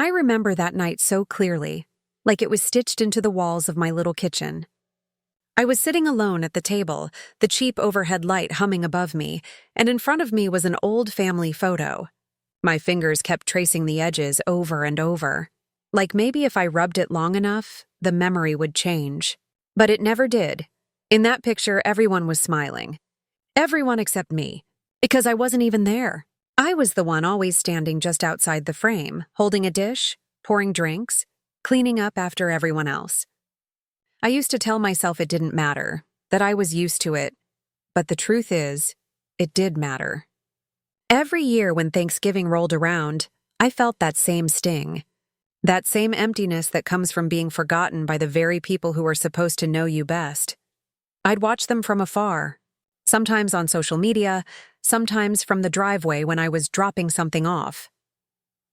I remember that night so clearly, like it was stitched into the walls of my little kitchen. I was sitting alone at the table, the cheap overhead light humming above me, and in front of me was an old family photo. My fingers kept tracing the edges over and over, like maybe if I rubbed it long enough, the memory would change. But it never did. In that picture, everyone was smiling. Everyone except me, because I wasn't even there. I was the one always standing just outside the frame, holding a dish, pouring drinks, cleaning up after everyone else. I used to tell myself it didn't matter, that I was used to it, but the truth is, it did matter. Every year when Thanksgiving rolled around, I felt that same sting, that same emptiness that comes from being forgotten by the very people who are supposed to know you best. I'd watch them from afar, sometimes on social media, sometimes from the driveway when I was dropping something off.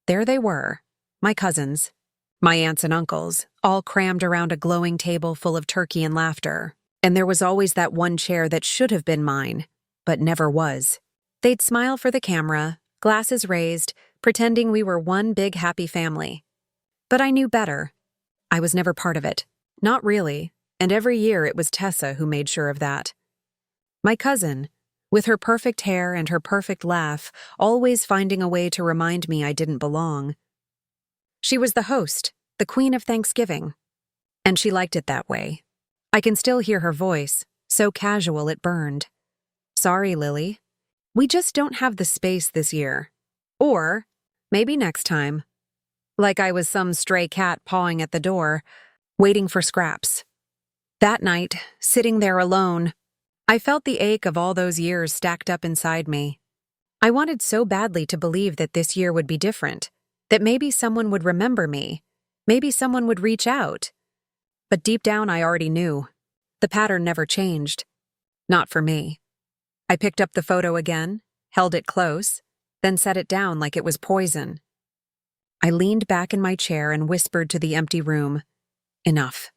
There they were, my cousins, my aunts and uncles, all crammed around a glowing table full of turkey and laughter. And there was always that one chair that should have been mine, but never was. They'd smile for the camera, glasses raised, pretending we were one big happy family. But I knew better. I was never part of it. Not really, and every year it was Tessa who made sure of that. My cousin, with her perfect hair and her perfect laugh, always finding a way to remind me I didn't belong. She was the host, the queen of Thanksgiving. And she liked it that way. I can still hear her voice, so casual it burned. Sorry, Lily. We just don't have the space this year. Or, maybe next time. Like I was some stray cat pawing at the door, waiting for scraps. That night, sitting there alone, I felt the ache of all those years stacked up inside me. I wanted so badly to believe that this year would be different, that maybe someone would remember me, maybe someone would reach out. But deep down I already knew. The pattern never changed. Not for me. I picked up the photo again, held it close, then set it down like it was poison. I leaned back in my chair and whispered to the empty room, "Enough."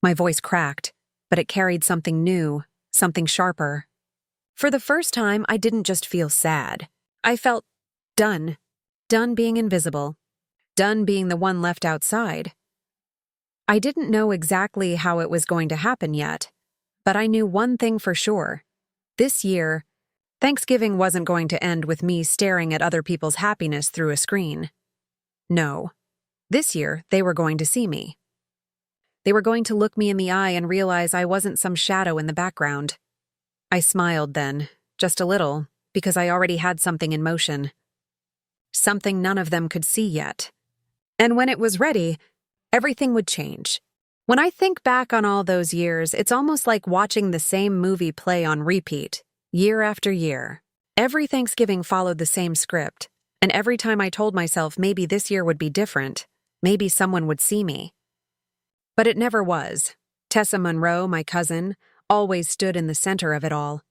My voice cracked, but it carried something new, something sharper. For the first time, I didn't just feel sad. I felt done. Done being invisible. Done being the one left outside. I didn't know exactly how it was going to happen yet, but I knew one thing for sure. This year, Thanksgiving wasn't going to end with me staring at other people's happiness through a screen. No. This year, they were going to see me. They were going to look me in the eye and realize I wasn't some shadow in the background. I smiled then, just a little, because I already had something in motion. Something none of them could see yet. And when it was ready, everything would change. When I think back on all those years, it's almost like watching the same movie play on repeat, year after year. Every Thanksgiving followed the same script, and every time I told myself maybe this year would be different, maybe someone would see me. But it never was. Tessa Monroe, my cousin, always stood in the center of it all.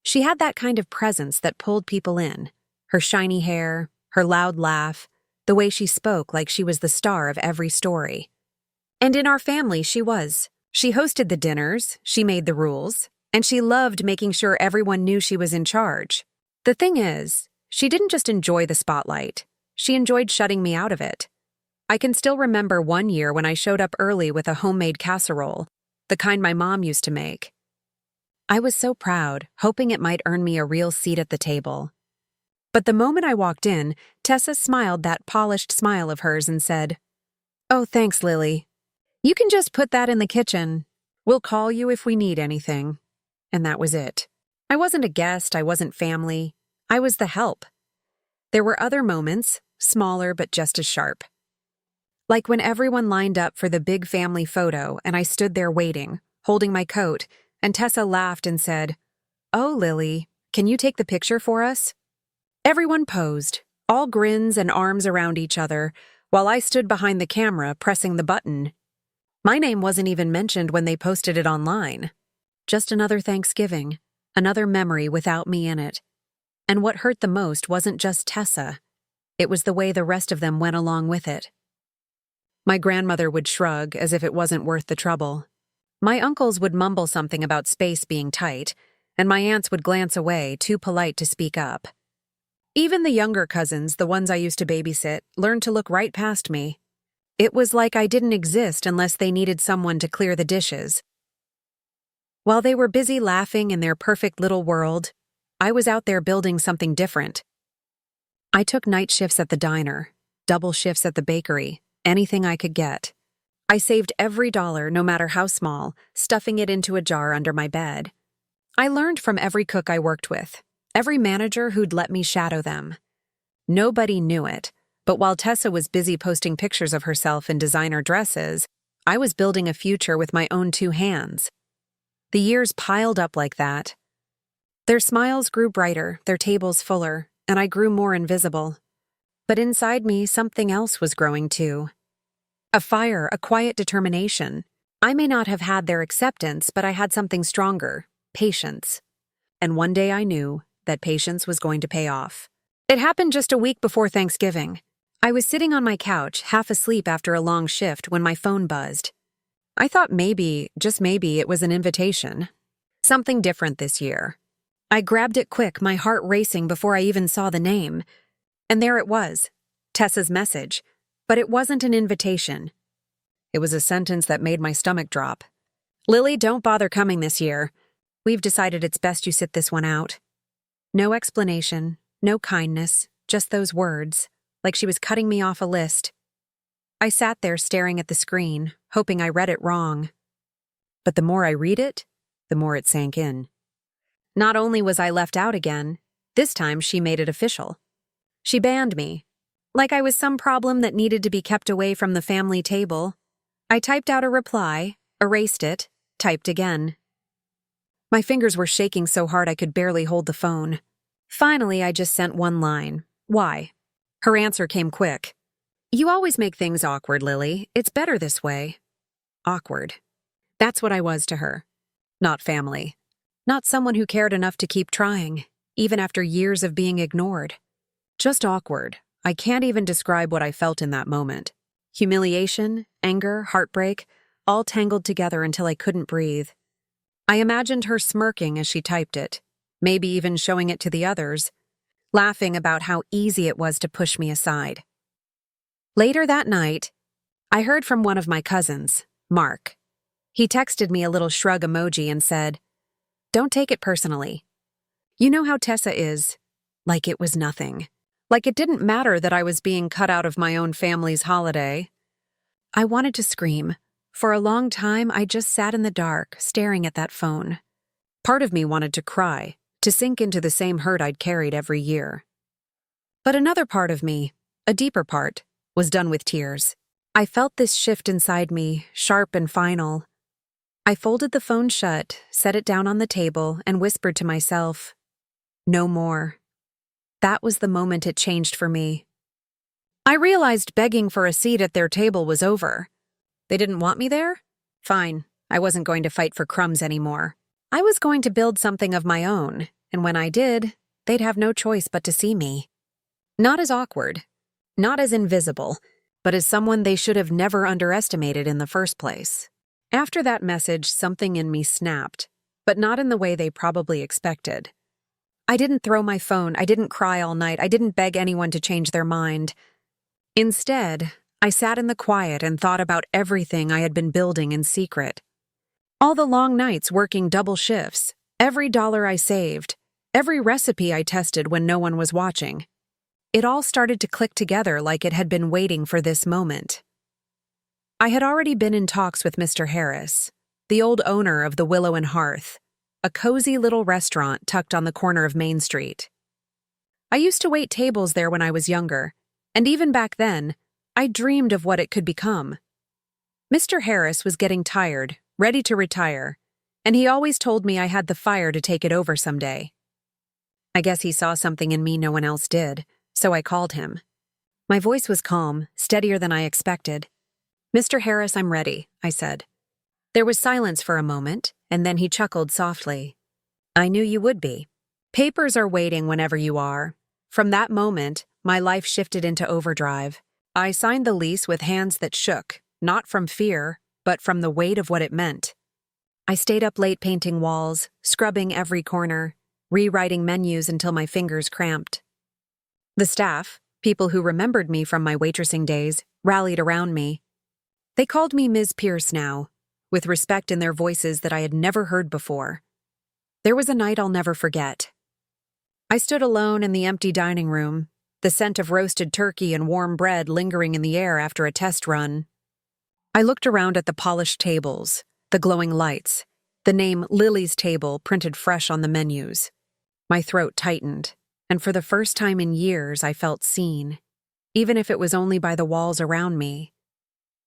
She had that kind of presence that pulled people in. Her shiny hair, her loud laugh, the way she spoke like she was the star of every story. And in our family, she was. She hosted the dinners, she made the rules, and she loved making sure everyone knew she was in charge. The thing is, she didn't just enjoy the spotlight. She enjoyed shutting me out of it. I can still remember one year when I showed up early with a homemade casserole, the kind my mom used to make. I was so proud, hoping it might earn me a real seat at the table. But the moment I walked in, Tessa smiled that polished smile of hers and said, "Oh, thanks, Lily. You can just put that in the kitchen. We'll call you if we need anything." And that was it. I wasn't a guest, I wasn't family. I was the help. There were other moments, smaller but just as sharp. Like when everyone lined up for the big family photo and I stood there waiting, holding my coat, and Tessa laughed and said, "Oh, Lily, can you take the picture for us?" Everyone posed, all grins and arms around each other, while I stood behind the camera pressing the button. My name wasn't even mentioned when they posted it online. Just another Thanksgiving, another memory without me in it. And what hurt the most wasn't just Tessa. It was the way the rest of them went along with it. My grandmother would shrug as if it wasn't worth the trouble. My uncles would mumble something about space being tight, and my aunts would glance away, too polite to speak up. Even the younger cousins, the ones I used to babysit, learned to look right past me. It was like I didn't exist unless they needed someone to clear the dishes. While they were busy laughing in their perfect little world, I was out there building something different. I took night shifts at the diner, double shifts at the bakery, anything I could get. I saved every dollar, no matter how small, stuffing it into a jar under my bed. I learned from every cook I worked with, every manager who'd let me shadow them. Nobody knew it, but while Tessa was busy posting pictures of herself in designer dresses, I was building a future with my own 2 hands. The years piled up like that. Their smiles grew brighter, their tables fuller, and I grew more invisible. But inside me, something else was growing too. A fire, a quiet determination. I may not have had their acceptance, but I had something stronger, patience. And one day I knew that patience was going to pay off. It happened just a week before Thanksgiving. I was sitting on my couch, half asleep after a long shift, when my phone buzzed. I thought maybe, just maybe, it was an invitation. Something different this year. I grabbed it quick, my heart racing before I even saw the name. And there it was, Tessa's message. But it wasn't an invitation. It was a sentence that made my stomach drop. "Lily, don't bother coming this year. We've decided it's best you sit this one out." No explanation, no kindness, just those words, like she was cutting me off a list. I sat there staring at the screen, hoping I read it wrong. But the more I read it, the more it sank in. Not only was I left out again, this time she made it official. She banned me. Like I was some problem that needed to be kept away from the family table. I typed out a reply, erased it, typed again. My fingers were shaking so hard I could barely hold the phone. Finally, I just sent one line. "Why?" Her answer came quick. "You always make things awkward, Lily. It's better this way." Awkward. That's what I was to her. Not family. Not someone who cared enough to keep trying, even after years of being ignored. Just awkward. I can't even describe what I felt in that moment. Humiliation, anger, heartbreak, all tangled together until I couldn't breathe. I imagined her smirking as she typed it, maybe even showing it to the others, laughing about how easy it was to push me aside. Later that night, I heard from one of my cousins, Mark. He texted me a little shrug emoji and said, "Don't take it personally. You know how Tessa is, like it was nothing. Like it didn't matter that I was being cut out of my own family's holiday." I wanted to scream. For a long time, I just sat in the dark, staring at that phone. Part of me wanted to cry, to sink into the same hurt I'd carried every year. But another part of me, a deeper part, was done with tears. I felt this shift inside me, sharp and final. I folded the phone shut, set it down on the table, and whispered to myself, "No more." That was the moment it changed for me. I realized begging for a seat at their table was over. They didn't want me there? Fine, I wasn't going to fight for crumbs anymore. I was going to build something of my own, and when I did, they'd have no choice but to see me. Not as awkward, not as invisible, but as someone they should have never underestimated in the first place. After that message, something in me snapped, but not in the way they probably expected. I didn't throw my phone, I didn't cry all night, I didn't beg anyone to change their mind. Instead, I sat in the quiet and thought about everything I had been building in secret. All the long nights working double shifts, every dollar I saved, every recipe I tested when no one was watching. It all started to click together like it had been waiting for this moment. I had already been in talks with Mr. Harris, the old owner of the Willow and Hearth, a cozy little restaurant tucked on the corner of Main Street. I used to wait tables there when I was younger, and even back then, I dreamed of what it could become. Mr. Harris was getting tired, ready to retire, and he always told me I had the fire to take it over someday. I guess he saw something in me no one else did, so I called him. My voice was calm, steadier than I expected. "Mr. Harris, I'm ready," I said. There was silence for a moment, and then he chuckled softly. "I knew you would be. Papers are waiting whenever you are." From that moment, my life shifted into overdrive. I signed the lease with hands that shook, not from fear, but from the weight of what it meant. I stayed up late painting walls, scrubbing every corner, rewriting menus until my fingers cramped. The staff, people who remembered me from my waitressing days, rallied around me. They called me Ms. Pierce now, with respect in their voices that I had never heard before. There was a night I'll never forget. I stood alone in the empty dining room, the scent of roasted turkey and warm bread lingering in the air after a test run. I looked around at the polished tables, the glowing lights, the name Lily's Table printed fresh on the menus. My throat tightened, and for the first time in years I felt seen, even if it was only by the walls around me.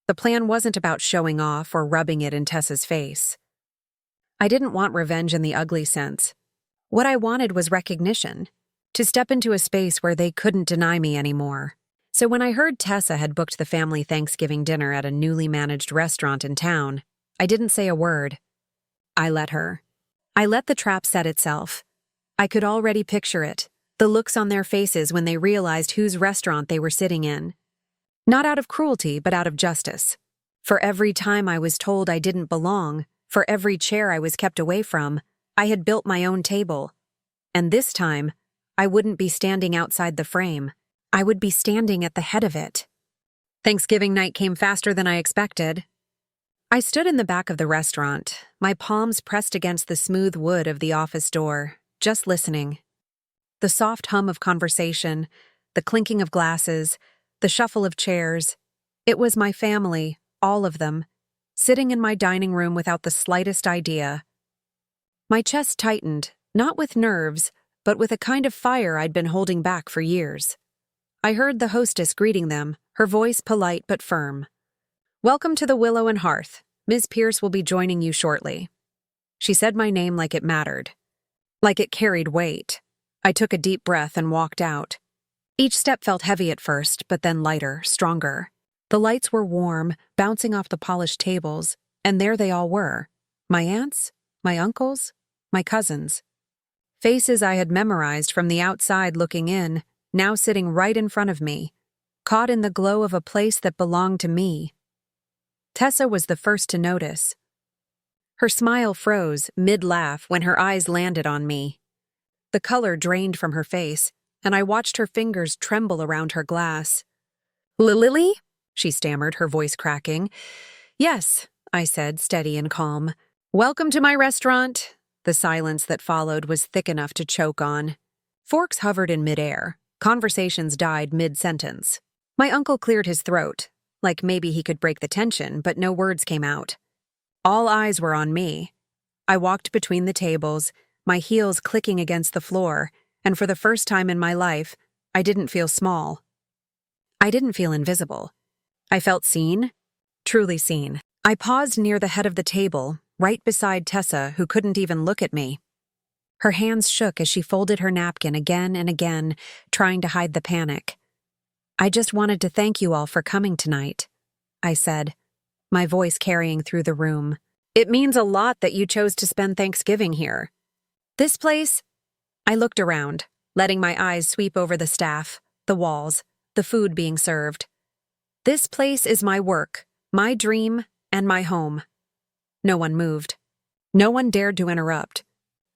The plan wasn't about showing off or rubbing it in Tessa's face. I didn't want revenge in the ugly sense. What I wanted was recognition, to step into a space where they couldn't deny me anymore. So when I heard Tessa had booked the family Thanksgiving dinner at a newly managed restaurant in town, I didn't say a word. I let her. I let the trap set itself. I could already picture it, the looks on their faces when they realized whose restaurant they were sitting in. Not out of cruelty, but out of justice. For every time I was told I didn't belong, for every chair I was kept away from, I had built my own table. And this time, I wouldn't be standing outside the frame. I would be standing at the head of it. Thanksgiving night came faster than I expected. I stood in the back of the restaurant, my palms pressed against the smooth wood of the office door, just listening. The soft hum of conversation, the clinking of glasses, the shuffle of chairs. It was my family, all of them, sitting in my dining room without the slightest idea. My chest tightened, not with nerves, but with a kind of fire I'd been holding back for years. I heard the hostess greeting them, her voice polite but firm. "Welcome to the Willow and Hearth. Ms. Pierce will be joining you shortly." She said my name like it mattered, like it carried weight. I took a deep breath and walked out. Each step felt heavy at first, but then lighter, stronger. The lights were warm, bouncing off the polished tables, and there they all were. My aunts, my uncles, my cousins. Faces I had memorized from the outside looking in, now sitting right in front of me, caught in the glow of a place that belonged to me. Tessa was the first to notice. Her smile froze mid-laugh when her eyes landed on me. The color drained from her face, and I watched her fingers tremble around her glass. "Lily?" she stammered, her voice cracking. "Yes," I said, steady and calm. "Welcome to my restaurant." The silence that followed was thick enough to choke on. Forks hovered in midair. Conversations died mid-sentence. My uncle cleared his throat, like maybe he could break the tension, but no words came out. All eyes were on me. I walked between the tables, my heels clicking against the floor, and for the first time in my life, I didn't feel small. I didn't feel invisible. I felt seen, truly seen. I paused near the head of the table, right beside Tessa, who couldn't even look at me. Her hands shook as she folded her napkin again and again, trying to hide the panic. "I just wanted to thank you all for coming tonight," I said, my voice carrying through the room. "It means a lot that you chose to spend Thanksgiving here. This place..." I looked around, letting my eyes sweep over the staff, the walls, the food being served. "This place is my work, my dream, and my home." No one moved. No one dared to interrupt.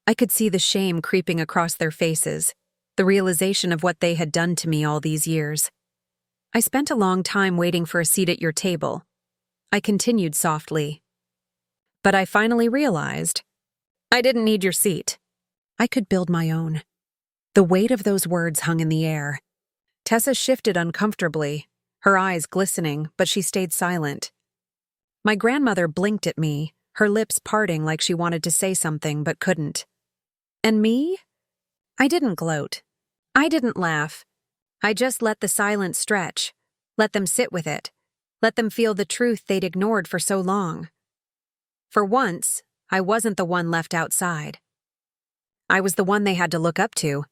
I could see the shame creeping across their faces, the realization of what they had done to me all these years. "I spent a long time waiting for a seat at your table," I continued softly. "But I finally realized I didn't need your seat. I could build my own." The weight of those words hung in the air. Tessa shifted uncomfortably, her eyes glistening, but she stayed silent. My grandmother blinked at me, her lips parting like she wanted to say something but couldn't. And me? I didn't gloat. I didn't laugh. I just let the silence stretch, let them sit with it, let them feel the truth they'd ignored for so long. For once, I wasn't the one left outside. I was the one they had to look up to,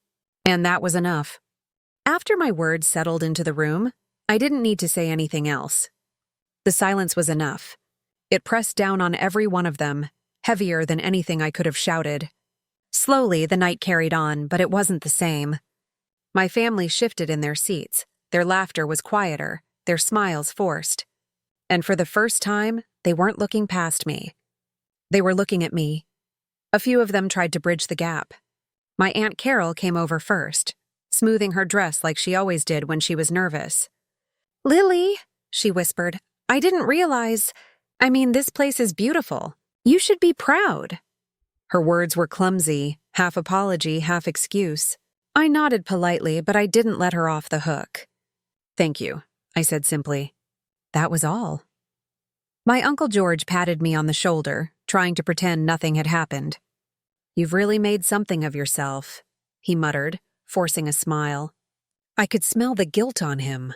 and that was enough. After my words settled into the room, I didn't need to say anything else. The silence was enough. It pressed down on every one of them, heavier than anything I could have shouted. Slowly, the night carried on, but it wasn't the same. My family shifted in their seats. Their laughter was quieter, their smiles forced. And for the first time, they weren't looking past me. They were looking at me. A few of them tried to bridge the gap. My Aunt Carol came over first, smoothing her dress like she always did when she was nervous. "Lily," she whispered, "I didn't realize. This place is beautiful. You should be proud." Her words were clumsy, half apology, half excuse. I nodded politely, but I didn't let her off the hook. "Thank you," I said simply. That was all. My Uncle George patted me on the shoulder, trying to pretend nothing had happened. "You've really made something of yourself," he muttered, forcing a smile. I could smell the guilt on him.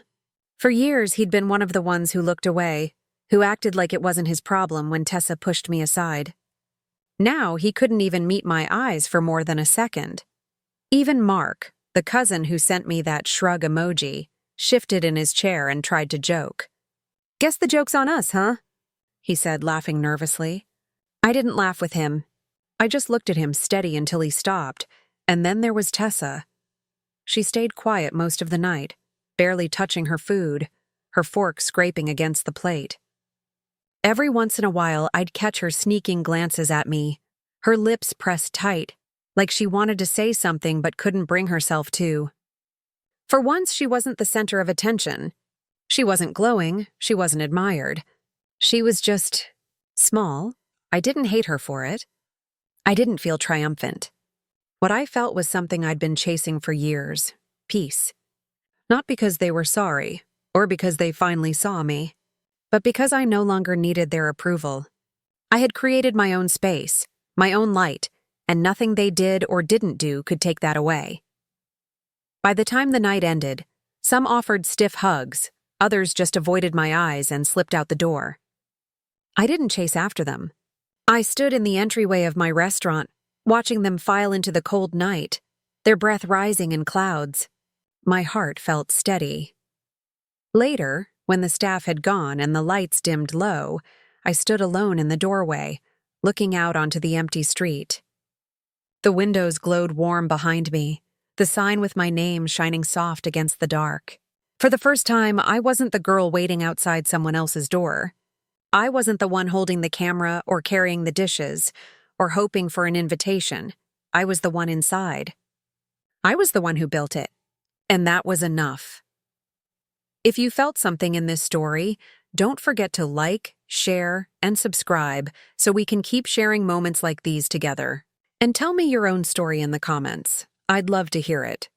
For years, he'd been one of the ones who looked away, who acted like it wasn't his problem when Tessa pushed me aside. Now, he couldn't even meet my eyes for more than a second. Even Mark, the cousin who sent me that shrug emoji, shifted in his chair and tried to joke. "Guess the joke's on us, huh?" he said, laughing nervously. I didn't laugh with him. I just looked at him steady until he stopped, and then there was Tessa. She stayed quiet most of the night, barely touching her food, her fork scraping against the plate. Every once in a while, I'd catch her sneaking glances at me, her lips pressed tight, like she wanted to say something but couldn't bring herself to. For once, she wasn't the center of attention. She wasn't glowing, she wasn't admired. She was just small. I didn't hate her for it. I didn't feel triumphant. What I felt was something I'd been chasing for years: peace. Not because they were sorry, or because they finally saw me, but because I no longer needed their approval. I had created my own space, my own light, and nothing they did or didn't do could take that away. By the time the night ended, some offered stiff hugs, others just avoided my eyes and slipped out the door. I didn't chase after them. I stood in the entryway of my restaurant, watching them file into the cold night, their breath rising in clouds. My heart felt steady. Later, when the staff had gone and the lights dimmed low, I stood alone in the doorway, looking out onto the empty street. The windows glowed warm behind me, the sign with my name shining soft against the dark. For the first time, I wasn't the girl waiting outside someone else's door. I wasn't the one holding the camera or carrying the dishes or hoping for an invitation. I was the one inside. I was the one who built it, and that was enough. If you felt something in this story, don't forget to like, share, and subscribe so we can keep sharing moments like these together. And tell me your own story in the comments. I'd love to hear it.